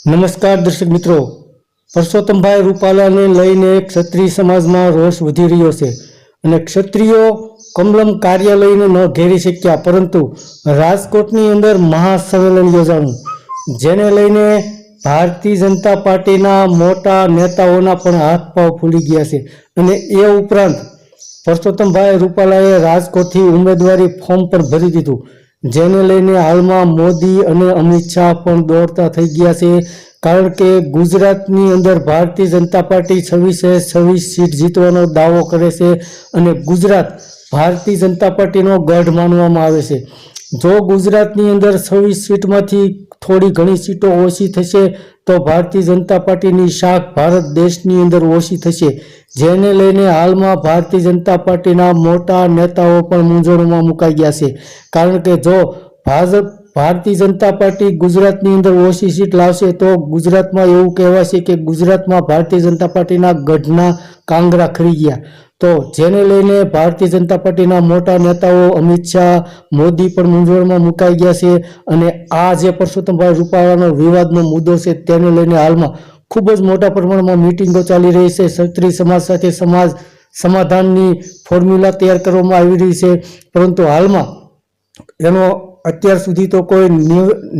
નમસ્કાર દર્શક મિત્રો, પરસોત્તમભાઈ રૂપાલાને લઈને ક્ષત્રિય સમાજમાં રોષ વધી રહ્યો છે અને ક્ષત્રિયો કમલમ કાર્યાલયને ન ઘેરી શક્યા, પરંતુ રાજકોટની અંદર મહાસંમેલન યોજાણું, જેને લઈને ભારતીય જનતા પાર્ટીના મોટા નેતાઓના પણ હાથ પગ ફૂલી ગયા છે. અને એ ઉપરાંત પરસોત્તમભાઈ રૂપાલાએ રાજકોટથી ઉમેદવારી ફોર્મ પણ ભરી દીધું, જેને લઈને હાલમાં મોદી અને અમિત શાહ પણ દોડતા થઈ ગયા છે. કારણ કે ગુજરાતની અંદર ભારતીય જનતા પાર્ટી 26 સીટ જીતવાનો દાવો કરે છે અને ગુજરાત ભારતીય જનતા પાર્ટીનો ગઢ માનવામાં આવે છે. જો ગુજરાતની અંદર 26 સીટમાંથી થોડી ઘણી સીટો ઓછી થશે તો ભારતીય જનતા પાર્ટીની શાખ ભારત દેશની અંદર ઓછી થશે, જેને લઈને હાલમાં ભારતીય જનતા પાર્ટીના મોટા નેતાઓ પણ મૂંઝવણમાં મુકાઈ ગયા છે. કારણ કે જો ભારતીય જનતા પાર્ટી ગુજરાતની અંદર ઓછી સીટ લાવશે તો ગુજરાતમાં એવું કહેવાશે કે ગુજરાતમાં ભારતીય જનતા પાર્ટીના ગઢના કાંગરા ખરી ગયા. તો જેને લઈને ભારતીય જનતા પાર્ટીના મોટા નેતાઓ અમિત શાહ, મોદી પણ મૂંઝવણમાં મુકાઈ ગયા છે. અને આ જે પરસોત્તમભાઈ રૂપાલાનો વિવાદનો મુદ્દો છે તેને લઈને હાલમાં ખૂબ જ મોટા પ્રમાણમાં મિટિંગો ચાલી રહી છે. ક્ષત્રિય સમાજ સાથે સમાધાનની ફોર્મ્યુલા તૈયાર કરવામાં આવી રહી છે, પરંતુ હાલમાં એનો અત્યાર સુધી તો કોઈ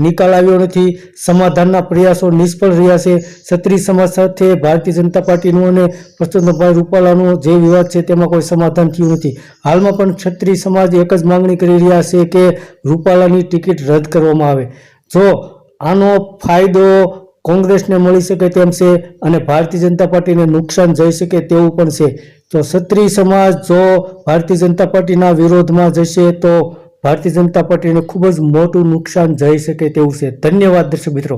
નિકાલ આવ્યો નથી. સમાધાનના પ્રયાસો નિષ્ફળ રહ્યા છે. ક્ષત્રિય સમાજ સાથે ભારતીય જનતા પાર્ટીનું અને પરસોત્તમભાઈ રૂપાલાનો જે વિવાદ છે તેમાં કોઈ સમાધાન થયું નથી. હાલમાં પણ ક્ષત્રિય સમાજ એક જ માંગણી કરી રહ્યા છે કે રૂપાલાની ટિકિટ રદ કરવામાં આવે. જો આનો ફાયદો કોંગ્રેસને મળી શકે તેમ છે અને ભારતીય જનતા પાર્ટીને નુકસાન જઈ શકે તેવું પણ છે. તો ક્ષત્રિય સમાજ જો ભારતીય જનતા પાર્ટીના વિરોધમાં જશે તો ભારતીય જનતા પાર્ટીને ખૂબ જ મોટું નુકસાન જઈ શકે તેવું છે. ધન્યવાદ દર્શક મિત્રો.